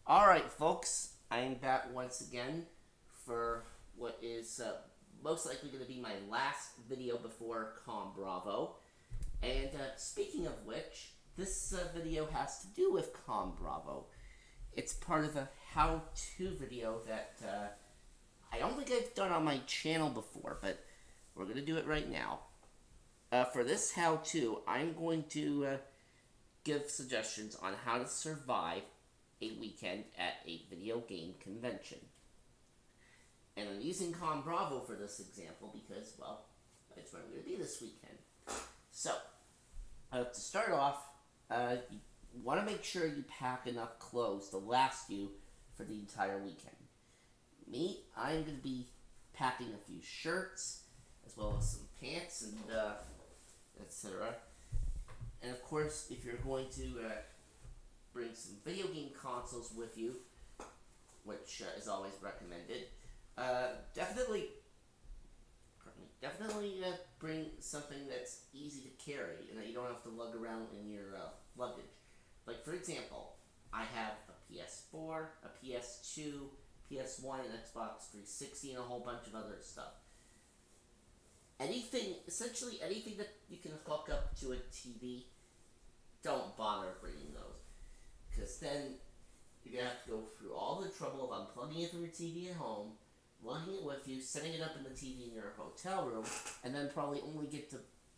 Alright, folks, I'm back once again for what is most likely going to be my last video before Com Bravo. And speaking of which, this video has to do with Com Bravo. It's part of a how-to video that I don't think I've done on my channel before, but we're going to do it right now. For this how-to, I'm going to give suggestions on how to survive a weekend at a video game convention. And I'm using Com Bravo for this example because, well, that's where I'm going to be this weekend. So, to start off, you want to make sure you pack enough clothes to last you for the entire weekend. Me, I'm going to be packing a few shirts, as well as some pants and etc. And of course, if you're going to bring some video game consoles with you, which is always recommended, definitely bring something that's easy to carry and that you don't have to lug around in your luggage. Like, for example, I have a PS4, a PS2, PS1, an Xbox 360, and a whole bunch of other stuff. Essentially anything that you can hook up to a TV, don't bother bringing those. Because then you're going to have to go through all the trouble of unplugging it from your TV at home, lugging it with you, setting it up in the TV in your hotel room, and then probably only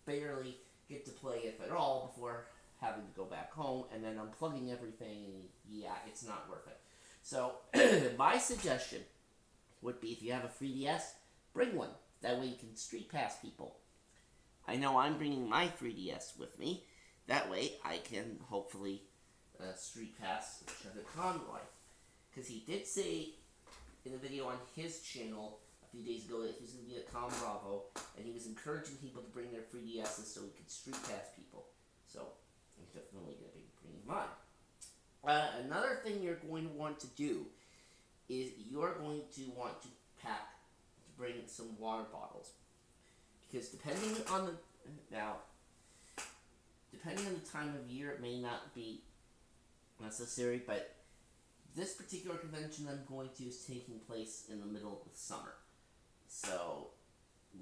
barely get to play it at all before having to go back home, and then unplugging everything, and yeah, it's not worth it. So, my suggestion would be if you have a 3DS, bring one. That way you can street pass people. I know I'm bringing my 3DS with me. That way I can hopefully street pass Sugar Conroy. Because he did say in a video on his channel a few days ago that he was going to be at Com Bravo, and he was encouraging people to bring their 3DSs so he could street pass people. So, I'm definitely going to be bringing mine. Another thing you're going to want to do is you're going to want to bring some water bottles. Because depending on the time of year, it may not be necessary, but this particular convention I'm going to is taking place in the middle of the summer. So,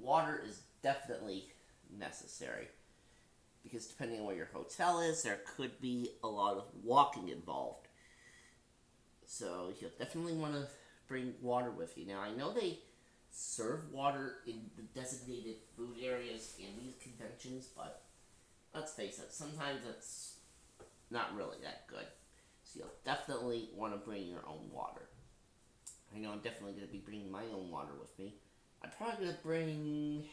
water is definitely necessary. Because depending on where your hotel is, there could be a lot of walking involved. So, you'll definitely want to bring water with you. Now, I know they serve water in the designated food areas in these conventions, but let's face it, sometimes it's not really that good. So you'll definitely want to bring your own water. I know I'm definitely going to be bringing my own water with me. I'm probably going to bring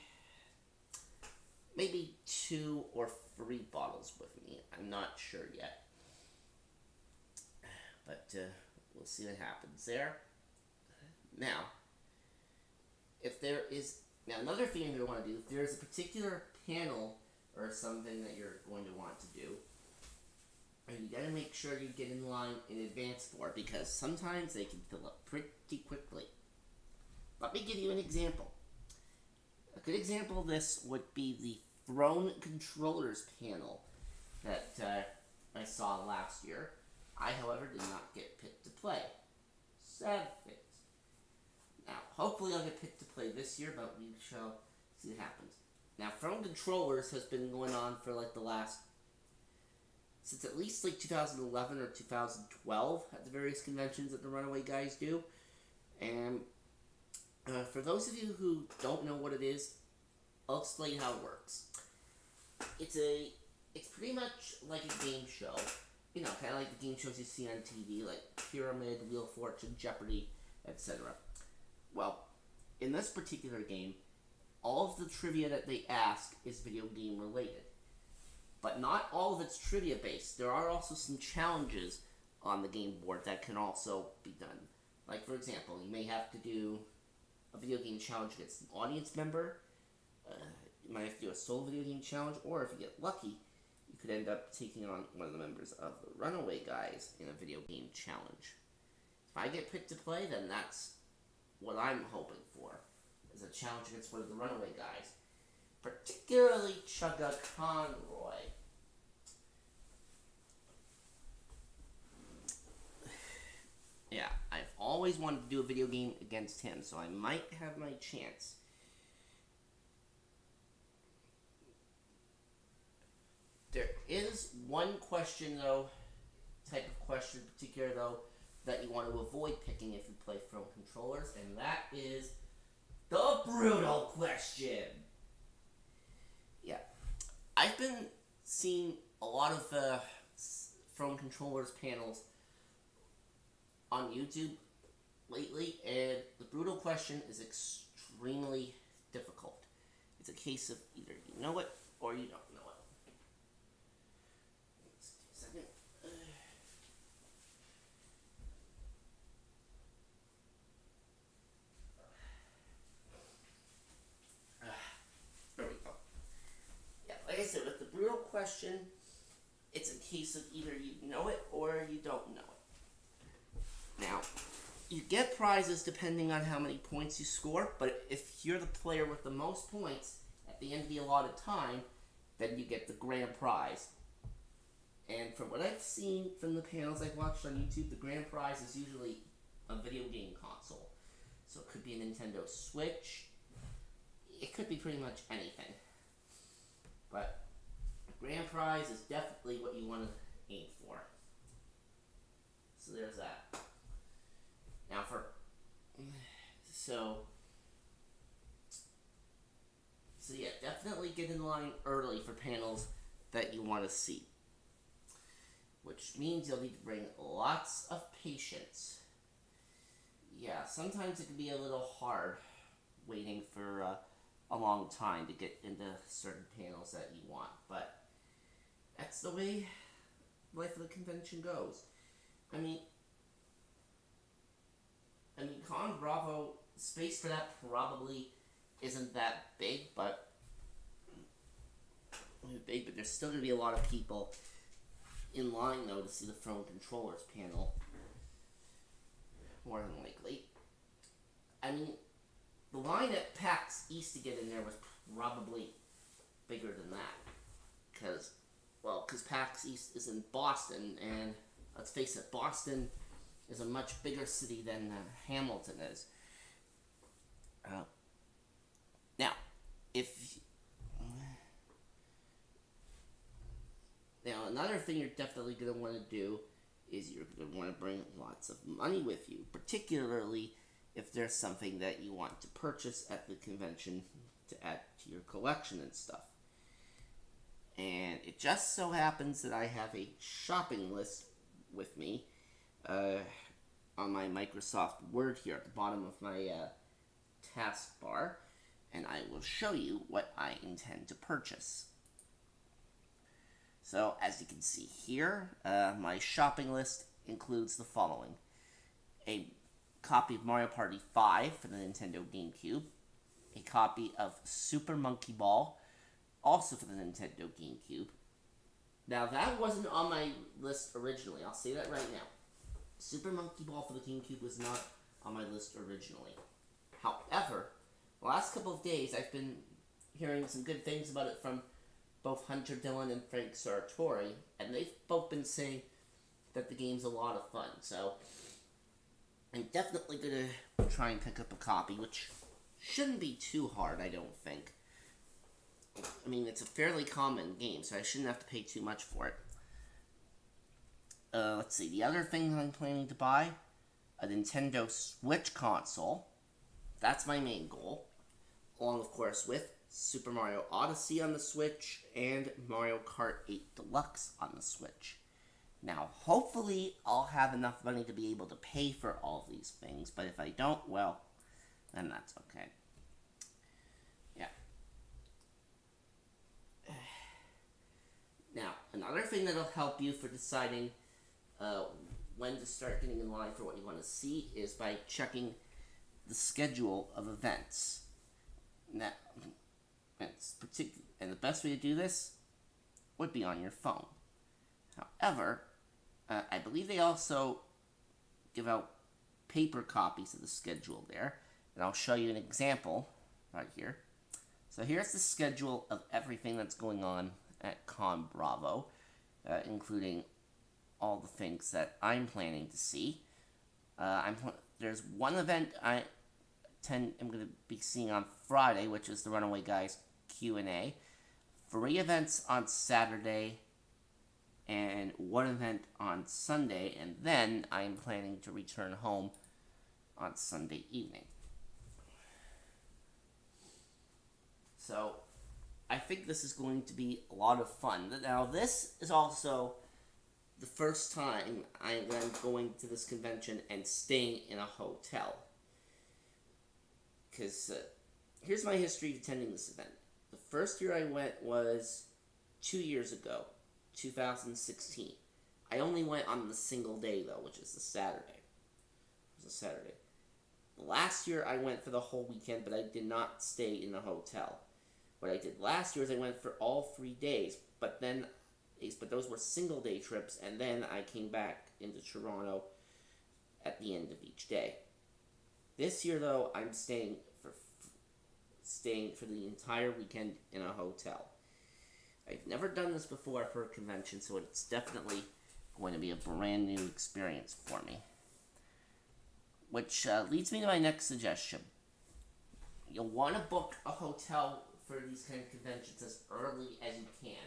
maybe 2 or 3 bottles with me. I'm not sure yet. But we'll see what happens there. Now, another thing you're going to want to do, if there's a particular panel or something that you're going to want to do, and you got to make sure you get in line in advance for it, because sometimes they can fill up pretty quickly. Let me give you an example. A good example of this would be the Throne Controllers panel that I saw last year. I, however, did not get picked to play. Sad face. Now, hopefully I'll get picked to play this year, but we shall see what happens. Now, Throne Controllers has been going on for since at least 2011 or 2012 at the various conventions that the Runaway Guys do. And for those of you who don't know what it is, I'll explain how it works. It's pretty much like a game show. You know, kind of like the game shows you see on TV, like Pyramid, Wheel of Fortune, Jeopardy, etc. Well, in this particular game, all of the trivia that they ask is video game related. But not all of it's trivia based. There are also some challenges on the game board that can also be done. Like, for example, you may have to do a video game challenge against an audience member. You might have to do a solo video game challenge, or if you get lucky, you could end up taking on one of the members of the Runaway Guys in a video game challenge. If I get picked to play, then that's what I'm hoping for, is a challenge against one of the Runaway Guys. Particularly Chugga Conroy. always wanted to do a video game against him, so I might have my chance. There is one question, though, type of question in particular, though, that you want to avoid picking if you play Throne controllers, and that is the brutal question. Yeah, I've been seeing a lot of Throne controllers panels on YouTube lately, and the brutal question is extremely difficult. It's a case of either you know it or you don't know it. Let's take a second. There we go. Yeah, like I said, with the brutal question, it's a case of either you know it or you don't know it. Now, you get prizes depending on how many points you score, but if you're the player with the most points at the end of the allotted time, then you get the grand prize. And from what I've seen from the panels I've watched on YouTube, the grand prize is usually a video game console. So it could be a Nintendo Switch. It could be pretty much anything. But the grand prize is definitely what you want to aim for. So there's that. Now so yeah, definitely get in line early for panels that you want to see. Which means you'll need to bring lots of patience. Yeah, sometimes it can be a little hard waiting for a long time to get into certain panels that you want, but that's the way life of the convention goes. I mean, Con Bravo, space for that probably isn't that big, but there's still going to be a lot of people in line, though, to see the Throne controllers panel. More than likely. I mean, the line at PAX East to get in there was probably bigger than that. Because PAX East is in Boston, and let's face it, Boston is a much bigger city than Hamilton is. Now, another thing you're definitely going to want to do is you're going to want to bring lots of money with you, particularly if there's something that you want to purchase at the convention to add to your collection and stuff. And it just so happens that I have a shopping list with me on my Microsoft Word here at the bottom of my taskbar, and I will show you what I intend to purchase. So, as you can see here, my shopping list includes the following: a copy of Mario Party 5 for the Nintendo GameCube, a copy of Super Monkey Ball, also for the Nintendo GameCube. Now, that wasn't on my list originally, I'll say that right now. Super Monkey Ball for the GameCube was not on my list originally. However, the last couple of days I've been hearing some good things about it from both Hunter Dillon and Frank Sartori, and they've both been saying that the game's a lot of fun, so I'm definitely going to try and pick up a copy, which shouldn't be too hard, I don't think. I mean, it's a fairly common game, so I shouldn't have to pay too much for it. Let's see, the other thing I'm planning to buy, a Nintendo Switch console. That's my main goal, along, of course, with Super Mario Odyssey on the Switch and Mario Kart 8 Deluxe on the Switch. Now, hopefully, I'll have enough money to be able to pay for all of these things, but if I don't, well, then that's okay. Yeah. Now, another thing that'll help you for deciding when to start getting in line for what you want to see is by checking the schedule of events. Now, and the best way to do this would be on your phone. However, I believe they also give out paper copies of the schedule there, and I'll show you an example right here. So here's the schedule of everything that's going on at Con Bravo, including all the things that I'm planning to see. There's one event I'm going to be seeing on Friday, which is the Runaway Guys Q&A. 3 events on Saturday, and 1 event on Sunday, and then I am planning to return home on Sunday evening. So, I think this is going to be a lot of fun. Now, this is also the first time I'm going to this convention and staying in a hotel. Because here's my history of attending this event. The first year I went was 2 years ago, 2016. I only went on the single day, though, which is the Saturday. It was a Saturday. Last year I went for the whole weekend, but I did not stay in the hotel. What I did last year is I went for all 3 days, but those were single day trips, and then I came back into Toronto at the end of each day. This year, though, I'm staying for the entire weekend in a hotel. I've never done this before for a convention, so it's definitely going to be a brand new experience for me. Which leads me to my next suggestion. You'll want to book a hotel for these kind of conventions as early as you can,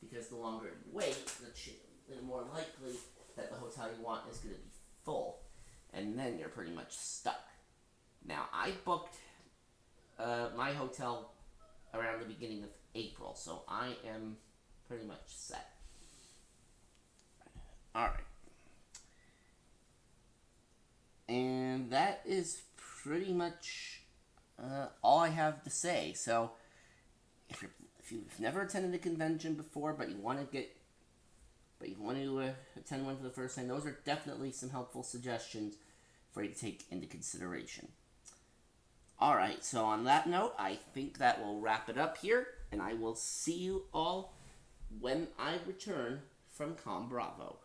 because the longer you wait, the more likely that the hotel you want is going to be full, and then you're pretty much stuck. Now, I booked my hotel around the beginning of April, so I am pretty much set. Alright. And that is pretty much all I have to say. So, if you've never attended a convention before, but you want to attend one for the first time, those are definitely some helpful suggestions for you to take into consideration. Alright, so on that note, I think that will wrap it up here, and I will see you all when I return from Com Bravo.